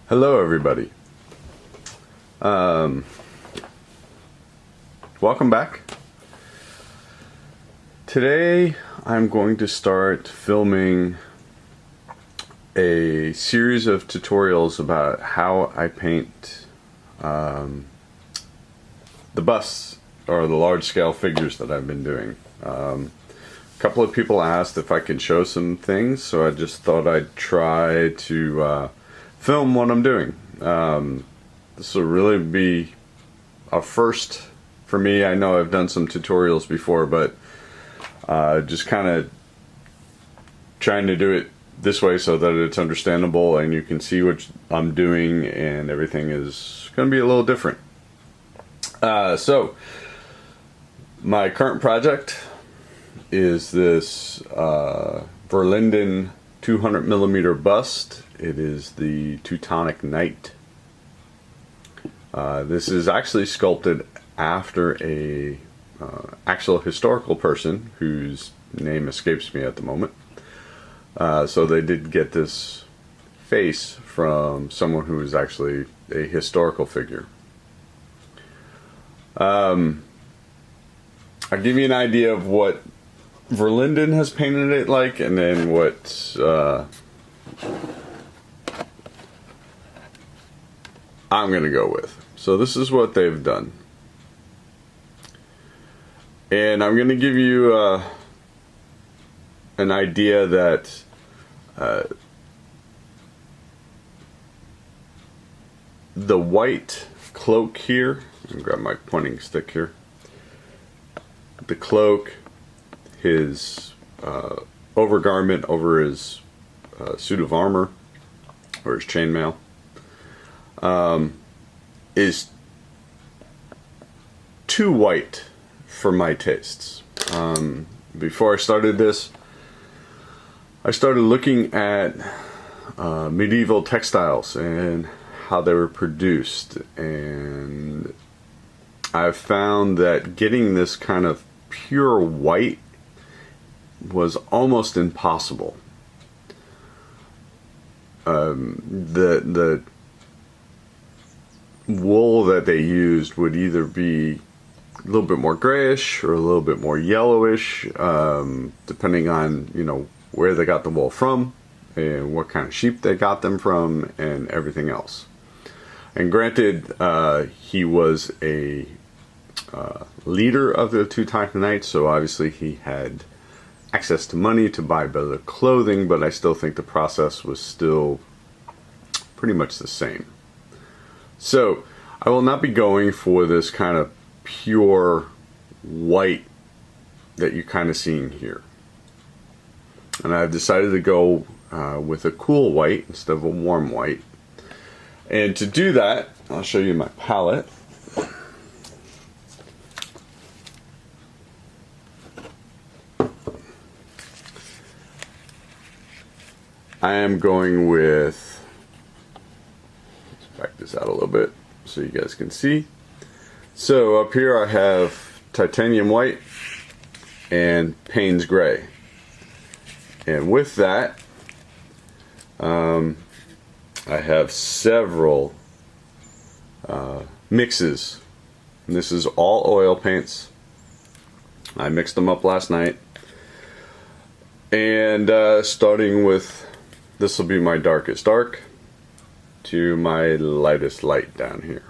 Hello everybody. Welcome back. Today I'm going to start filming a series of tutorials about how I paint the busts or the large scale figures that I've been doing. A couple of people asked if I could show some things, so I just thought I'd try to film what I'm doing. This will really be a first for me. I know I've done some tutorials before, but just kind of trying to do it this way so that it's understandable and you can see what I'm doing, and everything is going to be a little different. So my current project is this Verlinden 200mm bust. It is the Teutonic Knight. This is actually sculpted after a actual historical person whose name escapes me at the moment. So they did get this face from someone who is actually a historical figure. I'll give you an idea of what Verlinden has painted it like, and then what I'm gonna go with. So this is what they've done, and I'm gonna give you an idea that the white cloak here, let me grab my pointing stick here, the cloak, his overgarment over his suit of armor or his chainmail, is too white for my tastes. Before I started this, I started looking at medieval textiles and how they were produced, and I've found that getting this kind of pure white was almost impossible. The wool that they used would either be a little bit more grayish or a little bit more yellowish, depending on where they got the wool from and what kind of sheep they got them from and everything else. And granted, he was a leader of the Teutonic Knights, so obviously he had access to money to buy better clothing, but I still think the process was still pretty much the same. So I will not be going for this kind of pure white that you're kind of seeing here, and I've decided to go with a cool white instead of a warm white. And to do that, I'll show you my palette. I am going with, let's back this out a little bit so you guys can see. So up here I have titanium white and Payne's gray, and with that I have several mixes, and this is all oil paints. I mixed them up last night, and starting with, this will be my darkest dark to my lightest light down here.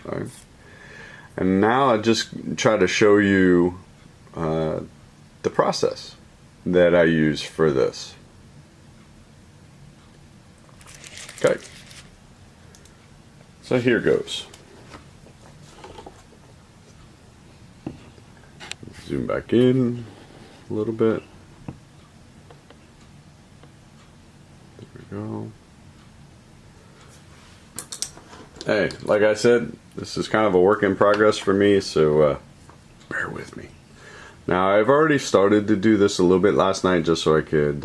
Okay. And now I just try to show you the process that I use for this. Okay, so here goes. Zoom back in a little bit. There we go. Hey, like I said, this is kind of a work in progress for me, so bear with me. Now, I've already started to do this a little bit last night just so I could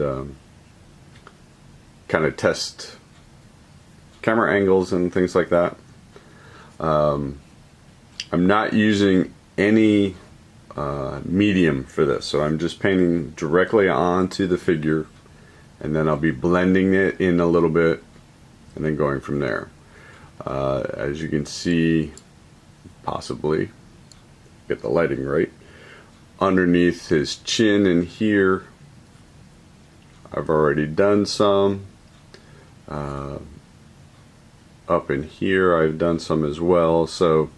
kind of test camera angles and things like that. I'm not using any medium for this, so I'm just painting directly onto the figure, and then I'll be blending it in a little bit and then going from there. As you can see, possibly get the lighting right, underneath his chin in here I've already done some. Up in here I've done some as well, so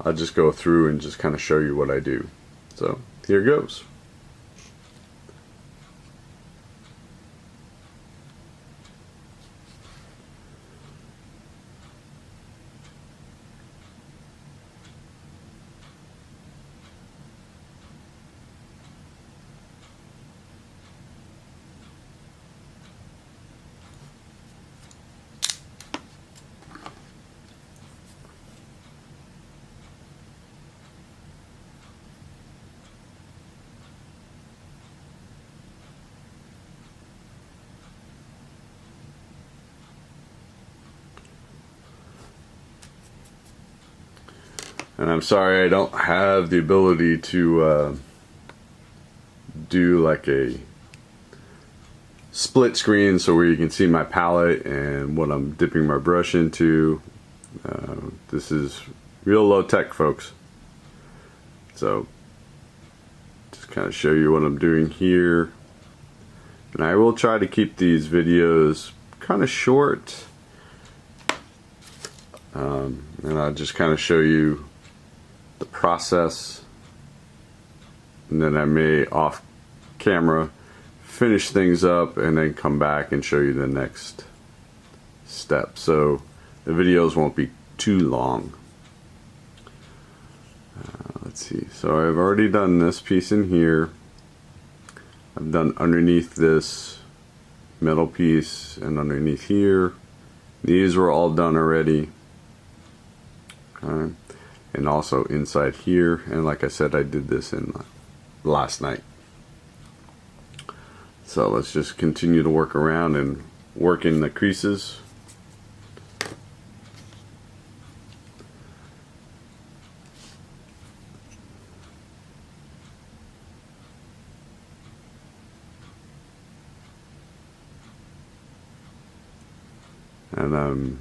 I'll just go through and just kind of show you what I do. So here goes. And I'm sorry I don't have the ability to do like a split screen so where you can see my palette and what I'm dipping my brush into. This is real low tech, folks. So just kind of show you what I'm doing here. And I will try to keep these videos kind of short. And I'll just kind of show you the process, and then I may off camera finish things up and then come back and show you the next step, so the videos won't be too long. Let's see, so I've already done this piece in here. I've done underneath this metal piece and underneath here. These were all done already. Okay. And also inside here, and like I said, I did this in last night. So let's just continue to work around and work in the creases. And I'm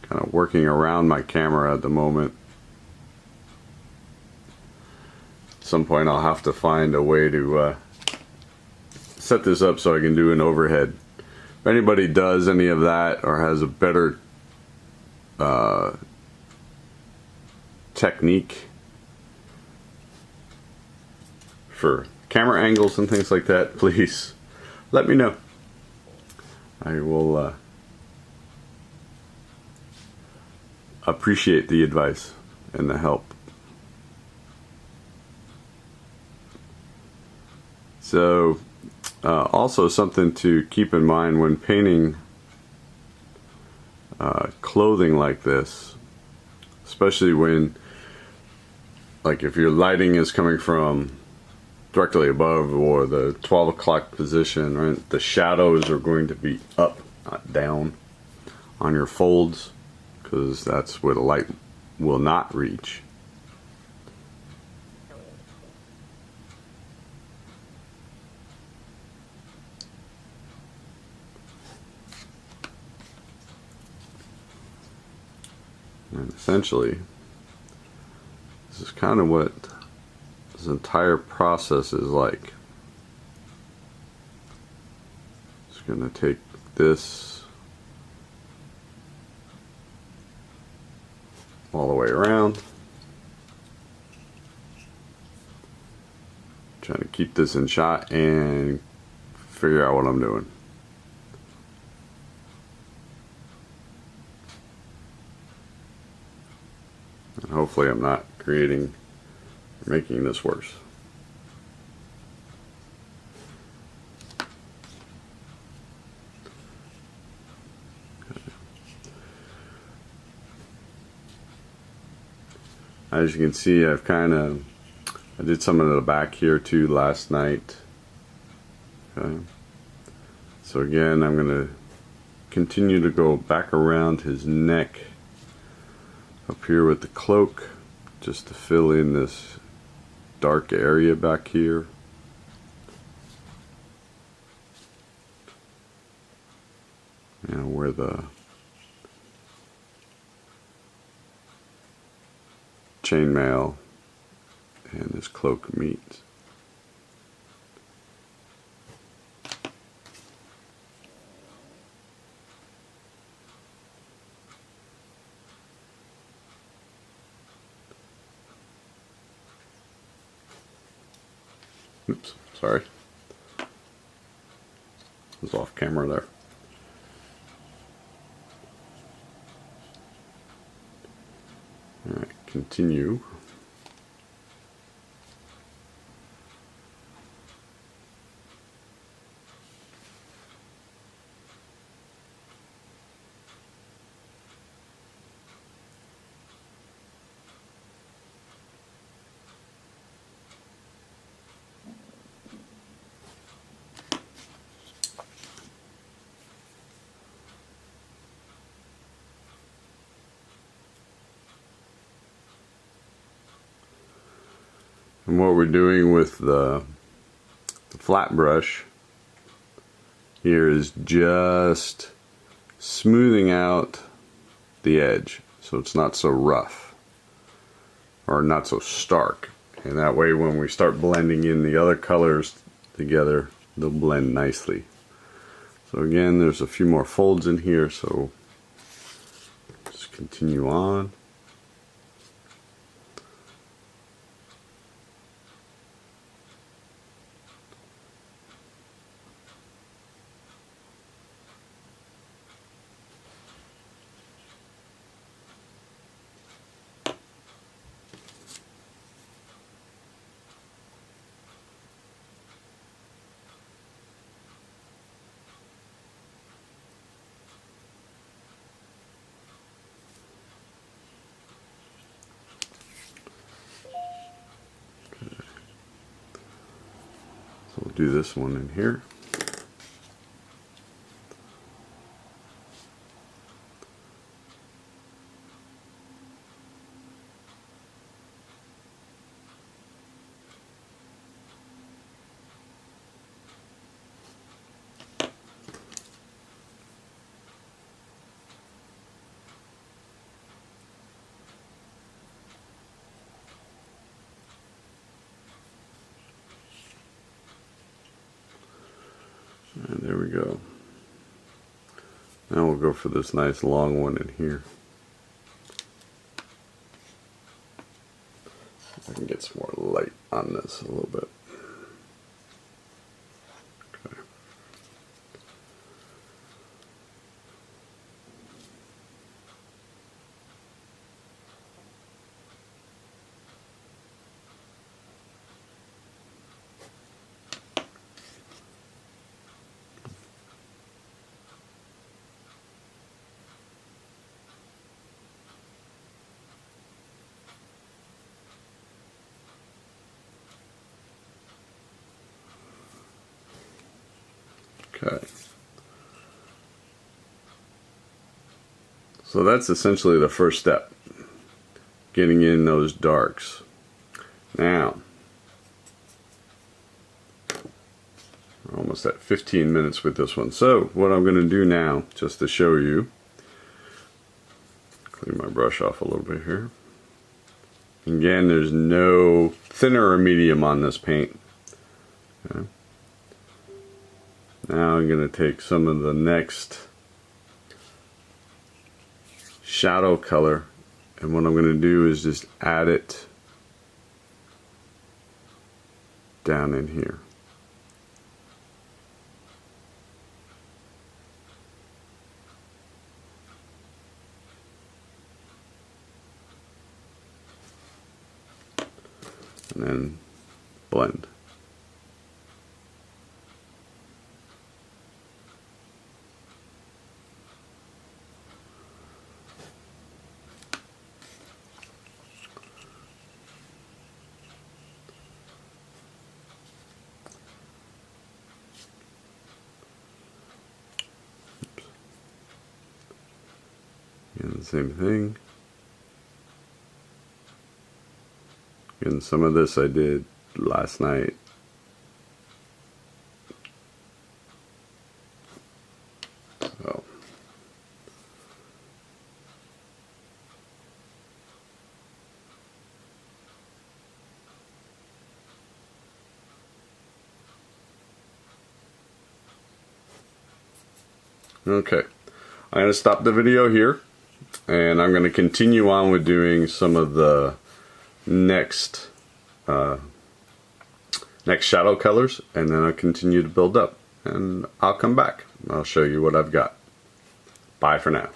kind of working around my camera at the moment. At some point I'll have to find a way to set this up so I can do an overhead. If anybody does any of that or has a better technique for camera angles and things like that, please let me know. I will appreciate the advice and the help. So also something to keep in mind when painting clothing like this, especially when, like, if your lighting is coming from directly above or the 12 o'clock position, right, the shadows are going to be up, not down on your folds, because that's where the light will not reach. And essentially, this is kind of what this entire process is like. Just going to take this all the way around. Trying to keep this in shot and figure out what I'm doing. And hopefully I'm not creating or making this worse. As you can see, I did some of the back here too last night. Okay. So again, I'm going to continue to go back around his neck up here with the cloak, just to fill in this dark area back here. and where the chainmail and his cloak meet. Oops, sorry. I was off camera there. Alright, continue. And what we're doing with the flat brush here is just smoothing out the edge so it's not so rough or not so stark, and that way when we start blending in the other colors together, they'll blend nicely. So again, there's a few more folds in here, so just continue on. So we'll do this one in here. And there we go. Now we'll go for this nice long one in here. I can get some more light on this a little bit. Okay. Okay. So that's essentially the first step, getting in those darks. Now, we're almost at 15 minutes with this one. So what I'm going to do now, just to show you, clean my brush off a little bit here. Again, there's no thinner or medium on this paint. Okay. Now I'm going to take some of the next shadow color, and what I'm going to do is just add it down in here. And then blend. And the same thing. And some of this I did last night. So Okay, I'm going to stop the video here, and I'm going to continue on with doing some of the next shadow colors, and then I'll continue to build up, and I'll come back. I'll show you what I've got. Bye for now.